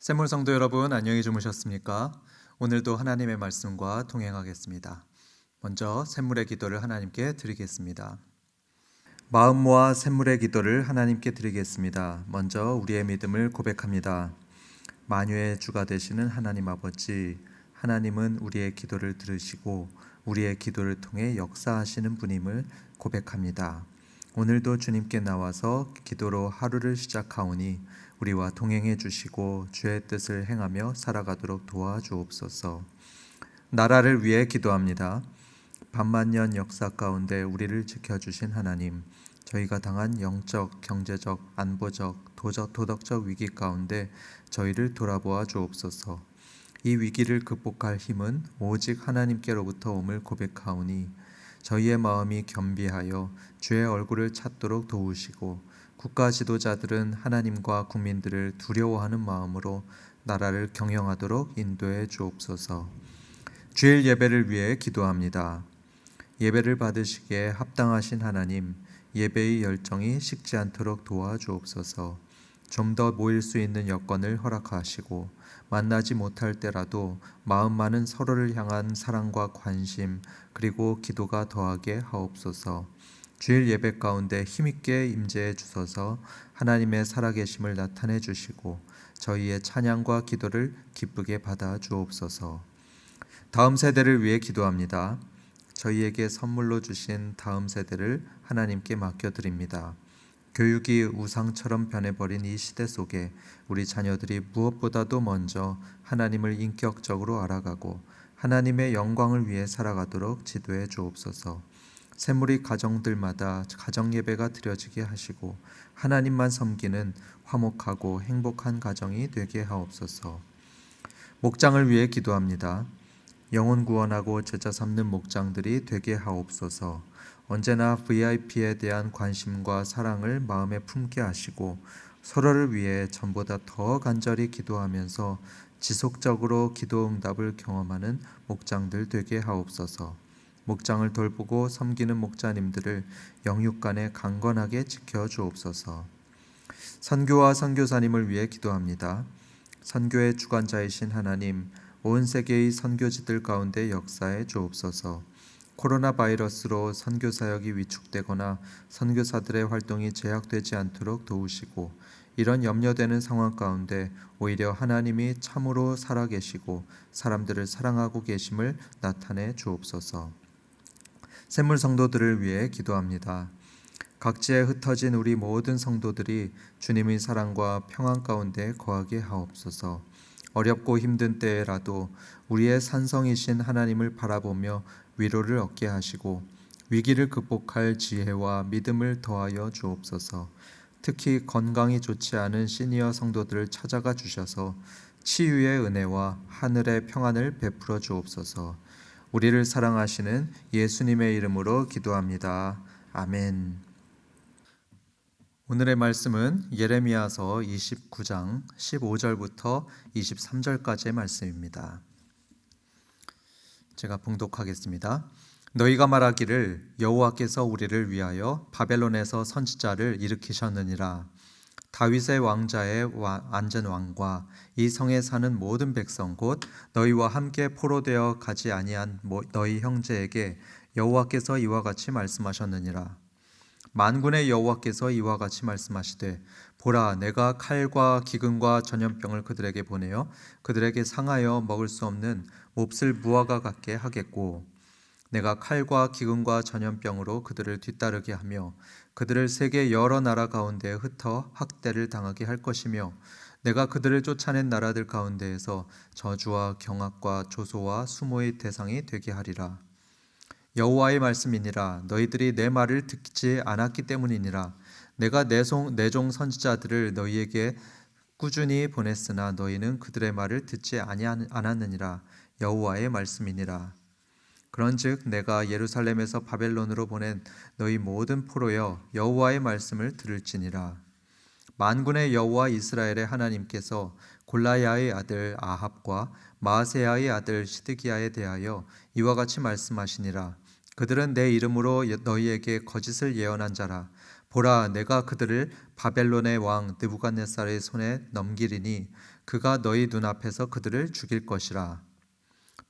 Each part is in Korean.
샘물 성도 여러분, 안녕히 주무셨습니까? 오늘도 하나님의 말씀과 동행하겠습니다. 먼저 샘물의 기도를 하나님께 드리겠습니다. 마음 모아 샘물의 기도를 하나님께 드리겠습니다. 먼저 우리의 믿음을 고백합니다. 만유의 주가 되시는 하나님 아버지, 하나님은 우리의 기도를 들으시고 우리의 기도를 통해 역사하시는 분임을 고백합니다. 오늘도 주님께 나와서 기도로 하루를 시작하오니 우리와 동행해 주시고 주의 뜻을 행하며 살아가도록 도와주옵소서. 나라를 위해 기도합니다. 반만년 역사 가운데 우리를 지켜주신 하나님, 저희가 당한 영적, 경제적, 안보적, 도덕적 위기 가운데 저희를 돌아보아 주옵소서. 이 위기를 극복할 힘은 오직 하나님께로부터 옴을 고백하오니 저희의 마음이 겸비하여 주의 얼굴을 찾도록 도우시고 국가 지도자들은 하나님과 국민들을 두려워하는 마음으로 나라를 경영하도록 인도해 주옵소서. 주일 예배를 위해 기도합니다. 예배를 받으시기에 합당하신 하나님, 예배의 열정이 식지 않도록 도와주옵소서. 좀 더 모일 수 있는 여건을 허락하시고 만나지 못할 때라도 마음 많은 서로를 향한 사랑과 관심 그리고 기도가 더하게 하옵소서. 주일 예배 가운데 힘있게 임재해 주셔서 하나님의 살아계심을 나타내 주시고 저희의 찬양과 기도를 기쁘게 받아 주옵소서. 다음 세대를 위해 기도합니다. 저희에게 선물로 주신 다음 세대를 하나님께 맡겨드립니다. 교육이 우상처럼 변해버린 이 시대 속에 우리 자녀들이 무엇보다도 먼저 하나님을 인격적으로 알아가고 하나님의 영광을 위해 살아가도록 지도해 주옵소서. 샘물이 가정들마다 가정 예배가 드려지게 하시고 하나님만 섬기는 화목하고 행복한 가정이 되게 하옵소서. 목장을 위해 기도합니다. 영혼 구원하고 제자 삼는 목장들이 되게 하옵소서. 언제나 VIP에 대한 관심과 사랑을 마음에 품게 하시고 서로를 위해 전보다 더 간절히 기도하면서 지속적으로 기도 응답을 경험하는 목장들 되게 하옵소서. 목장을 돌보고 섬기는 목자님들을 영육간에 강건하게 지켜주옵소서. 선교와 선교사님을 위해 기도합니다. 선교의 주관자이신 하나님, 온 세계의 선교지들 가운데 역사해 주옵소서. 코로나 바이러스로 선교 사역이 위축되거나 선교사들의 활동이 제약되지 않도록 도우시고 이런 염려되는 상황 가운데 오히려 하나님이 참으로 살아계시고 사람들을 사랑하고 계심을 나타내 주옵소서. 샘물 성도들을 위해 기도합니다. 각지에 흩어진 우리 모든 성도들이 주님의 사랑과 평안 가운데 거하게 하옵소서. 어렵고 힘든 때에라도 우리의 산성이신 하나님을 바라보며 위로를 얻게 하시고 위기를 극복할 지혜와 믿음을 더하여 주옵소서. 특히 건강이 좋지 않은 시니어 성도들을 찾아가 주셔서 치유의 은혜와 하늘의 평안을 베풀어 주옵소서. 우리를 사랑하시는 예수님의 이름으로 기도합니다. 아멘. 오늘의 말씀은 예레미야서 29장 15절부터 23절까지의 말씀입니다. 제가 봉독하겠습니다. 너희가 말하기를 여호와께서 우리를 위하여 바벨론에서 선지자를 일으키셨느니라. 다윗의 왕자의 앉은 왕과 이 성에 사는 모든 백성 곧 너희와 함께 포로되어 가지 아니한 너희 형제에게 여호와께서 이와 같이 말씀하셨느니라. 만군의 여호와께서 이와 같이 말씀하시되 보라, 내가 칼과 기근과 전염병을 그들에게 보내어 그들에게 상하여 먹을 수 없는 몹쓸 무화과 같게 하겠고 내가 칼과 기근과 전염병으로 그들을 뒤따르게 하며 그들을 세계 여러 나라 가운데 흩어 학대를 당하게 할 것이며 내가 그들을 쫓아낸 나라들 가운데에서 저주와 경악과 조소와 수모의 대상이 되게 하리라. 여호와의 말씀이니라. 너희들이 내 말을 듣지 않았기 때문이니라. 내가 내 종 선지자들을 너희에게 꾸준히 보냈으나 너희는 그들의 말을 듣지 않았느니라. 여호와의 말씀이니라. 그런즉 내가 예루살렘에서 바벨론으로 보낸 너희 모든 포로여 여호와의 말씀을 들을지니라. 만군의 여호와 이스라엘의 하나님께서 골라야의 아들 아합과 마아세야의 아들 시드기야에 대하여 이와 같이 말씀하시니라. 그들은 내 이름으로 너희에게 거짓을 예언한 자라. 보라, 내가 그들을 바벨론의 왕 느부갓네살의 손에 넘기리니 그가 너희 눈앞에서 그들을 죽일 것이라.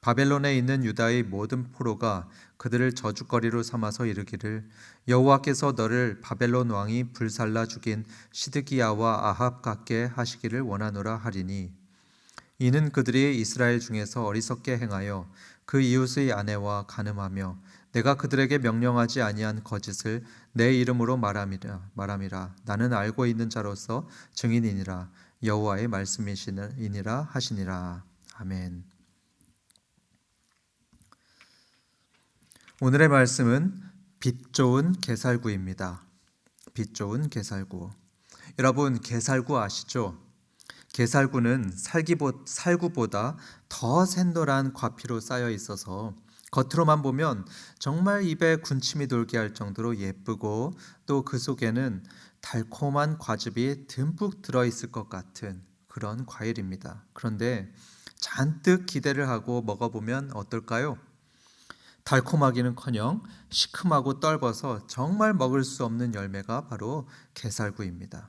바벨론에 있는 유다의 모든 포로가 그들을 저주거리로 삼아서 이르기를 여호와께서 너를 바벨론 왕이 불살라 죽인 시드기야와 아합 같게 하시기를 원하노라 하리니, 이는 그들이 이스라엘 중에서 어리석게 행하여 그 이웃의 아내와 간음하며 내가 그들에게 명령하지 아니한 거짓을 내 이름으로 말함이라. 나는 알고 있는 자로서 증인이니라. 여호와의 말씀이니라 하시니라. 아멘. 오늘의 말씀은 빛 좋은 게살구입니다. 빛 좋은 게살구. 여러분, 게살구 아시죠? 게살구는 살구보다 더 샛노란 과피로 쌓여 있어서 겉으로만 보면 정말 입에 군침이 돌게 할 정도로 예쁘고, 또 그 속에는 달콤한 과즙이 듬뿍 들어있을 것 같은 그런 과일입니다. 그런데 잔뜩 기대를 하고 먹어보면 어떨까요? 달콤하기는커녕 시큼하고 떫어서 정말 먹을 수 없는 열매가 바로 게살구입니다.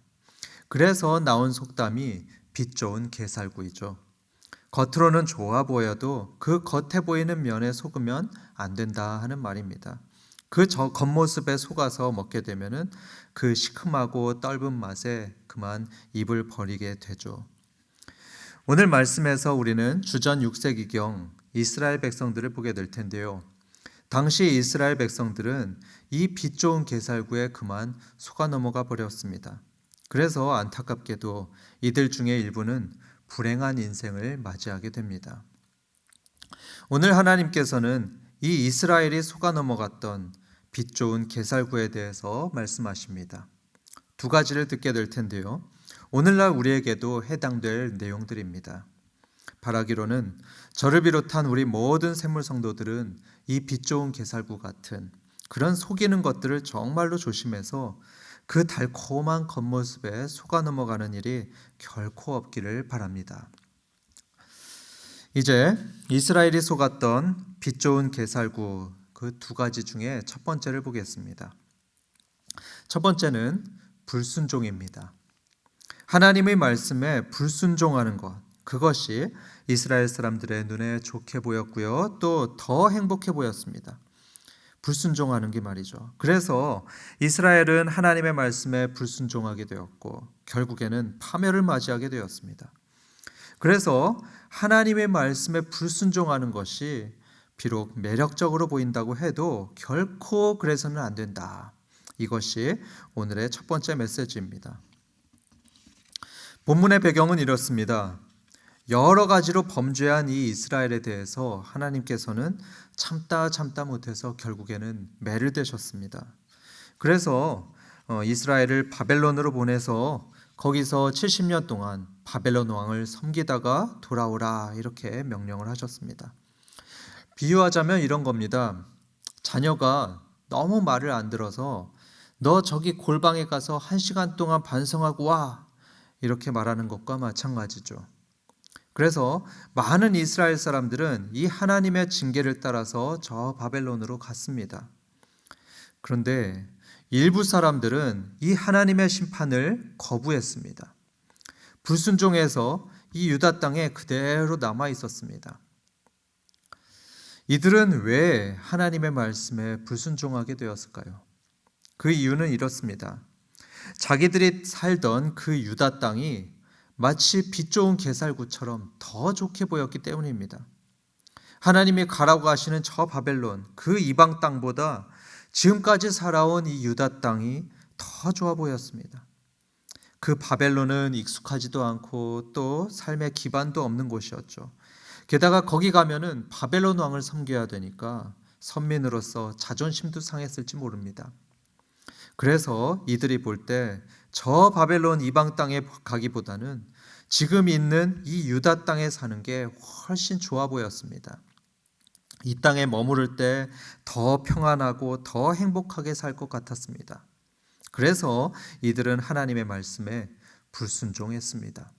그래서 나온 속담이 빛 좋은 게살구이죠. 겉으로는 좋아 보여도 그 겉에 보이는 면에 속으면 안 된다 하는 말입니다. 그 겉모습에 속아서 먹게 되면은 그 시큼하고 떫은 맛에 그만 입을 버리게 되죠. 오늘 말씀에서 우리는 주전 6세기경 이스라엘 백성들을 보게 될 텐데요. 당시 이스라엘 백성들은 이 빛 좋은 게살구에 그만 속아 넘어가 버렸습니다. 그래서 안타깝게도 이들 중에 일부는 불행한 인생을 맞이하게 됩니다. 오늘 하나님께서는 이 이스라엘이 속아 넘어갔던 빛 좋은 게살구에 대해서 말씀하십니다. 두 가지를 듣게 될 텐데요. 오늘날 우리에게도 해당될 내용들입니다. 바라기로는 저를 비롯한 우리 모든 샘물 성도들은 이 빛 좋은 게살구 같은 그런 속이는 것들을 정말로 조심해서 그 달콤한 겉모습에 속아 넘어가는 일이 결코 없기를 바랍니다. 이제 이스라엘이 속았던 빛 좋은 게살구 그 두 가지 중에 첫 번째를 보겠습니다. 첫 번째는 불순종입니다. 하나님의 말씀에 불순종하는 것, 그것이 이스라엘 사람들의 눈에 좋게 보였고요. 또 더 행복해 보였습니다. 불순종하는 게 말이죠. 그래서 이스라엘은 하나님의 말씀에 불순종하게 되었고 결국에는 파멸을 맞이하게 되었습니다. 그래서 하나님의 말씀에 불순종하는 것이 비록 매력적으로 보인다고 해도 결코 그래서는 안 된다. 이것이 오늘의 첫 번째 메시지입니다. 본문의 배경은 이렇습니다. 여러 가지로 범죄한 이 이스라엘에 대해서 하나님께서는 참다 못해서 결국에는 매를 대셨습니다. 그래서 이스라엘을 바벨론으로 보내서 거기서 70년 동안 바벨론 왕을 섬기다가 돌아오라 이렇게 명령을 하셨습니다. 비유하자면 이런 겁니다. 자녀가 너무 말을 안 들어서 너 저기 골방에 가서 1시간 동안 반성하고 와 이렇게 말하는 것과 마찬가지죠. 그래서 많은 이스라엘 사람들은 이 하나님의 징계를 따라서 저 바벨론으로 갔습니다. 그런데 일부 사람들은 이 하나님의 심판을 거부했습니다. 불순종해서 이 유다 땅에 그대로 남아 있었습니다. 이들은 왜 하나님의 말씀에 불순종하게 되었을까요? 그 이유는 이렇습니다. 자기들이 살던 그 유다 땅이 마치 빛 좋은 게살구처럼 더 좋게 보였기 때문입니다. 하나님이 가라고 하시는 저 바벨론, 그 이방 땅보다 지금까지 살아온 이 유다 땅이 더 좋아 보였습니다. 그 바벨론은 익숙하지도 않고 또 삶의 기반도 없는 곳이었죠. 게다가 거기 가면은 바벨론 왕을 섬겨야 되니까 선민으로서 자존심도 상했을지 모릅니다. 그래서 이들이 볼 때 저 바벨론 이방 땅에 가기보다는 지금 있는 이 유다 땅에 사는 게 훨씬 좋아 보였습니다. 이 땅에 머무를 때 더 평안하고 더 행복하게 살 것 같았습니다. 그래서 이들은 하나님의 말씀에 불순종했습니다.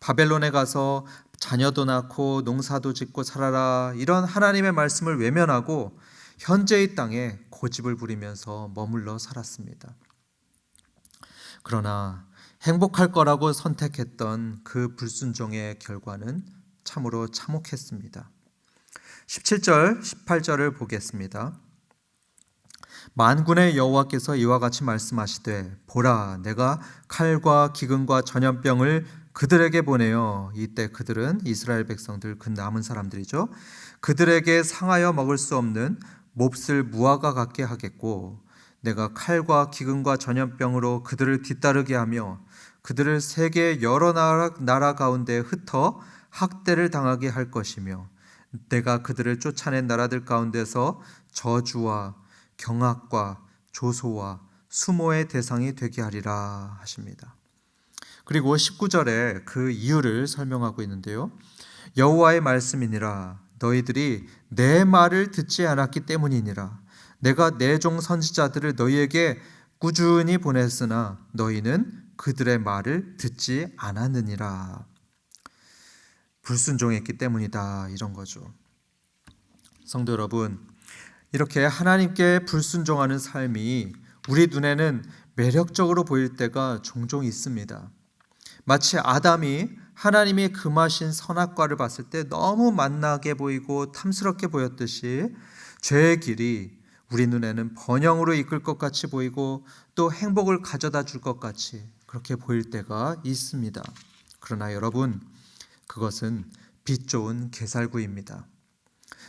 바벨론에 가서 자녀도 낳고 농사도 짓고 살아라 이런 하나님의 말씀을 외면하고 현재의 땅에 고집을 부리면서 머물러 살았습니다. 그러나 행복할 거라고 선택했던 그 불순종의 결과는 참으로 참혹했습니다. 17절, 18절을 보겠습니다. 만군의 여호와께서 이와 같이 말씀하시되 보라 내가 칼과 기근과 전염병을 그들에게 보내어 이때 그들은 이스라엘 백성들 그 남은 사람들이죠. 그들에게 상하여 먹을 수 없는 몹쓸 무화과 같게 하겠고 내가 칼과 기근과 전염병으로 그들을 뒤따르게 하며 그들을 세계 여러 나라 가운데 흩어 학대를 당하게 할 것이며 내가 그들을 쫓아낸 나라들 가운데서 저주와 경악과 조소와 수모의 대상이 되게 하리라 하십니다. 그리고 19절에 그 이유를 설명하고 있는데요. 여호와의 말씀이니라 너희들이 내 말을 듣지 않았기 때문이니라 내가 내 종 선지자들을 너희에게 꾸준히 보냈으나 너희는 그들의 말을 듣지 않았느니라. 불순종했기 때문이다 이런 거죠. 성도 여러분, 이렇게 하나님께 불순종하는 삶이 우리 눈에는 매력적으로 보일 때가 종종 있습니다. 마치 아담이 하나님이 금하신 선악과를 봤을 때 너무 만나게 보이고 탐스럽게 보였듯이 죄의 길이 우리 눈에는 번영으로 이끌 것 같이 보이고 또 행복을 가져다 줄 것 같이 그렇게 보일 때가 있습니다. 그러나 여러분, 그것은 빛 좋은 게살구입니다.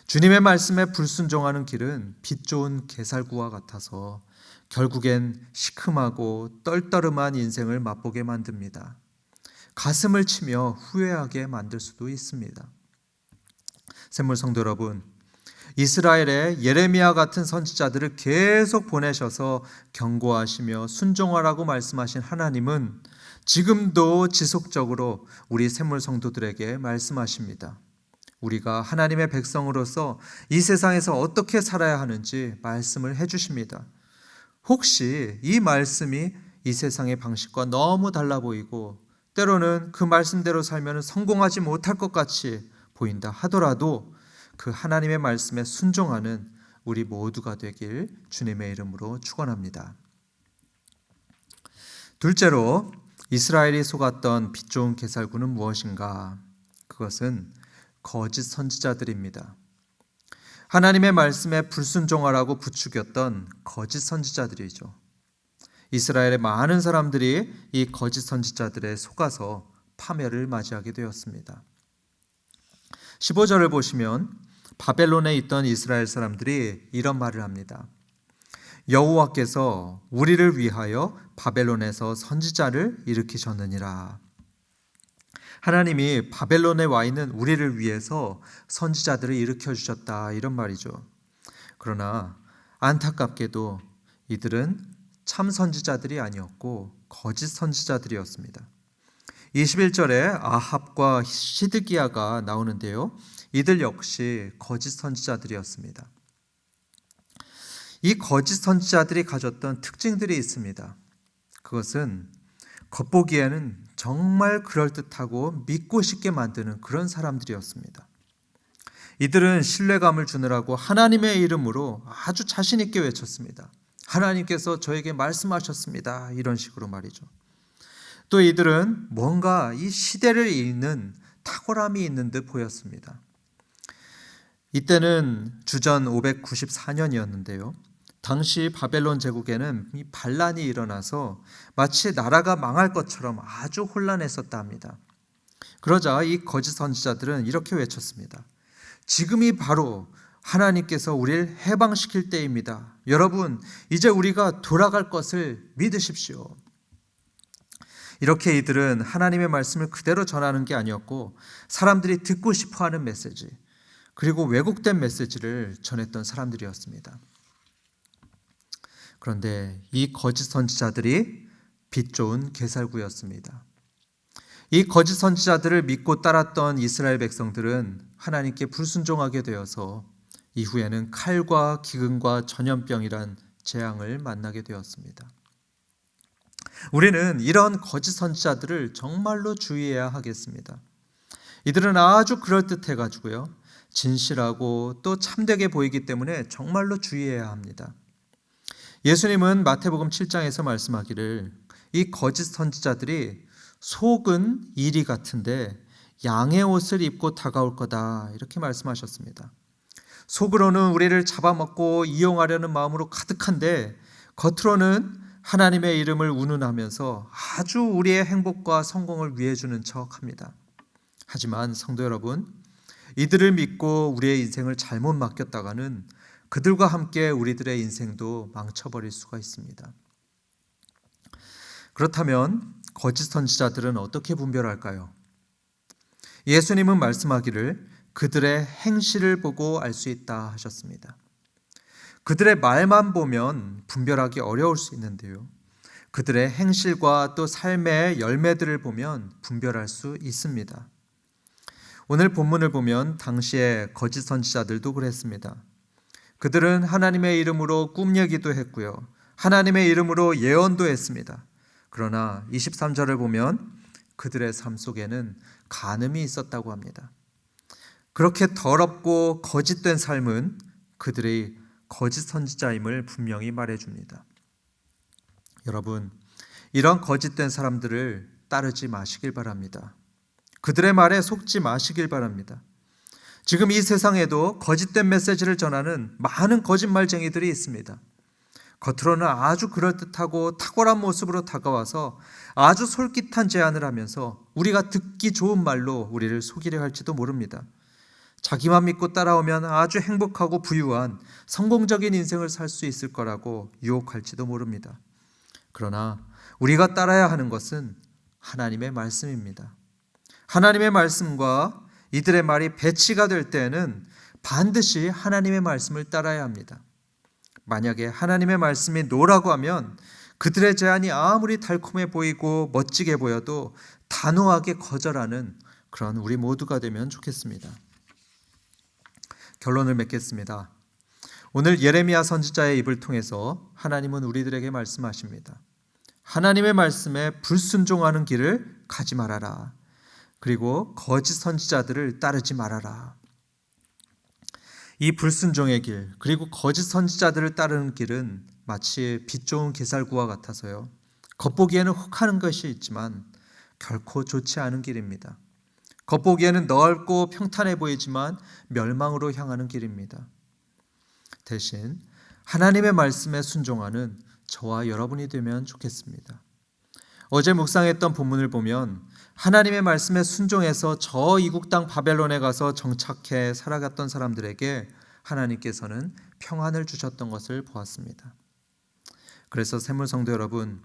주님의 말씀에 불순종하는 길은 빛 좋은 게살구와 같아서 결국엔 시큼하고 떨떠름한 인생을 맛보게 만듭니다. 가슴을 치며 후회하게 만들 수도 있습니다. 샘물 성도 여러분, 이스라엘의 예레미야 같은 선지자들을 계속 보내셔서 경고하시며 순종하라고 말씀하신 하나님은 지금도 지속적으로 우리 샘물 성도들에게 말씀하십니다. 우리가 하나님의 백성으로서 이 세상에서 어떻게 살아야 하는지 말씀을 해주십니다. 혹시 이 말씀이 이 세상의 방식과 너무 달라 보이고 때로는 그 말씀대로 살면 성공하지 못할 것 같이 보인다 하더라도 그 하나님의 말씀에 순종하는 우리 모두가 되길 주님의 이름으로 축원합니다. 둘째로 이스라엘이 속았던 빛 좋은 게살구는 무엇인가? 그것은 거짓 선지자들입니다. 하나님의 말씀에 불순종하라고 부추겼던 거짓 선지자들이죠. 이스라엘의 많은 사람들이 이 거짓 선지자들에 속아서 파멸을 맞이하게 되었습니다. 15절을 보시면 바벨론에 있던 이스라엘 사람들이 이런 말을 합니다. 여호와께서 우리를 위하여 바벨론에서 선지자를 일으키셨느니라. 하나님이 바벨론에 와 있는 우리를 위해서 선지자들을 일으켜 주셨다 이런 말이죠. 그러나 안타깝게도 이들은 참 선지자들이 아니었고 거짓 선지자들이었습니다. 21절에 아합과 시드기야가 나오는데요. 이들 역시 거짓 선지자들이었습니다. 이 거짓 선지자들이 가졌던 특징들이 있습니다. 그것은 겉보기에는 정말 그럴듯하고 믿고 싶게 만드는 그런 사람들이었습니다. 이들은 신뢰감을 주느라고 하나님의 이름으로 아주 자신 있게 외쳤습니다. 하나님께서 저에게 말씀하셨습니다. 이런 식으로 말이죠. 또 이들은 뭔가 이 시대를 읽는 탁월함이 있는 듯 보였습니다. 이때는 주전 594년이었는데요. 당시 바벨론 제국에는 이 반란이 일어나서 마치 나라가 망할 것처럼 아주 혼란했었다 합니다. 그러자 이 거짓 선지자들은 이렇게 외쳤습니다. 지금이 바로 하나님께서 우리를 해방시킬 때입니다. 여러분, 이제 우리가 돌아갈 것을 믿으십시오. 이렇게 이들은 하나님의 말씀을 그대로 전하는 게 아니었고 사람들이 듣고 싶어하는 메시지, 그리고 왜곡된 메시지를 전했던 사람들이었습니다. 그런데 이 거짓 선지자들이 빛 좋은 게살구였습니다. 이 거짓 선지자들을 믿고 따랐던 이스라엘 백성들은 하나님께 불순종하게 되어서 이후에는 칼과 기근과 전염병이란 재앙을 만나게 되었습니다. 우리는 이런 거짓 선지자들을 정말로 주의해야 하겠습니다. 이들은 아주 그럴듯해가지고요, 진실하고 또 참되게 보이기 때문에 정말로 주의해야 합니다. 예수님은 마태복음 7장에서 말씀하기를 이 거짓 선지자들이 속은 이리 같은데 양의 옷을 입고 다가올 거다, 이렇게 말씀하셨습니다. 속으로는 우리를 잡아먹고 이용하려는 마음으로 가득한데 겉으로는 하나님의 이름을 운운하면서 아주 우리의 행복과 성공을 위해 주는 척합니다. 하지만 성도 여러분, 이들을 믿고 우리의 인생을 잘못 맡겼다가는 그들과 함께 우리들의 인생도 망쳐버릴 수가 있습니다. 그렇다면 거짓 선지자들은 어떻게 분별할까요? 예수님은 말씀하기를 그들의 행실을 보고 알 수 있다 하셨습니다. 그들의 말만 보면 분별하기 어려울 수 있는데요, 그들의 행실과 또 삶의 열매들을 보면 분별할 수 있습니다. 오늘 본문을 보면 당시의 거짓 선지자들도 그랬습니다. 그들은 하나님의 이름으로 꿈 얘기도 했고요, 하나님의 이름으로 예언도 했습니다. 그러나 23절을 보면 그들의 삶 속에는 간음이 있었다고 합니다. 그렇게 더럽고 거짓된 삶은 그들의 거짓 선지자임을 분명히 말해줍니다. 여러분, 이런 거짓된 사람들을 따르지 마시길 바랍니다. 그들의 말에 속지 마시길 바랍니다. 지금 이 세상에도 거짓된 메시지를 전하는 많은 거짓말쟁이들이 있습니다. 겉으로는 아주 그럴듯하고 탁월한 모습으로 다가와서 아주 솔깃한 제안을 하면서 우리가 듣기 좋은 말로 우리를 속이려 할지도 모릅니다. 자기만 믿고 따라오면 아주 행복하고 부유한 성공적인 인생을 살 수 있을 거라고 유혹할지도 모릅니다. 그러나 우리가 따라야 하는 것은 하나님의 말씀입니다. 하나님의 말씀과 이들의 말이 배치가 될 때에는 반드시 하나님의 말씀을 따라야 합니다. 만약에 하나님의 말씀이 노라고 하면 그들의 제안이 아무리 달콤해 보이고 멋지게 보여도 단호하게 거절하는 그런 우리 모두가 되면 좋겠습니다. 결론을 맺겠습니다. 오늘 예레미야 선지자의 입을 통해서 하나님은 우리들에게 말씀하십니다. 하나님의 말씀에 불순종하는 길을 가지 말아라. 그리고 거짓 선지자들을 따르지 말아라. 이 불순종의 길, 그리고 거짓 선지자들을 따르는 길은 마치 빛 좋은 게살구와 같아서요, 겉보기에는 혹하는 것이 있지만 결코 좋지 않은 길입니다. 겉보기에는 넓고 평탄해 보이지만 멸망으로 향하는 길입니다. 대신 하나님의 말씀에 순종하는 저와 여러분이 되면 좋겠습니다. 어제 묵상했던 본문을 보면 하나님의 말씀에 순종해서 저 이국 땅 바벨론에 가서 정착해 살아갔던 사람들에게 하나님께서는 평안을 주셨던 것을 보았습니다. 그래서 샘물성도 여러분,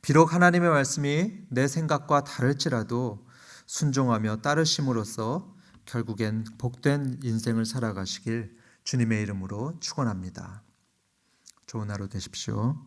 비록 하나님의 말씀이 내 생각과 다를지라도 순종하며 따르심으로써 결국엔 복된 인생을 살아가시길 주님의 이름으로 축원합니다. 좋은 하루 되십시오.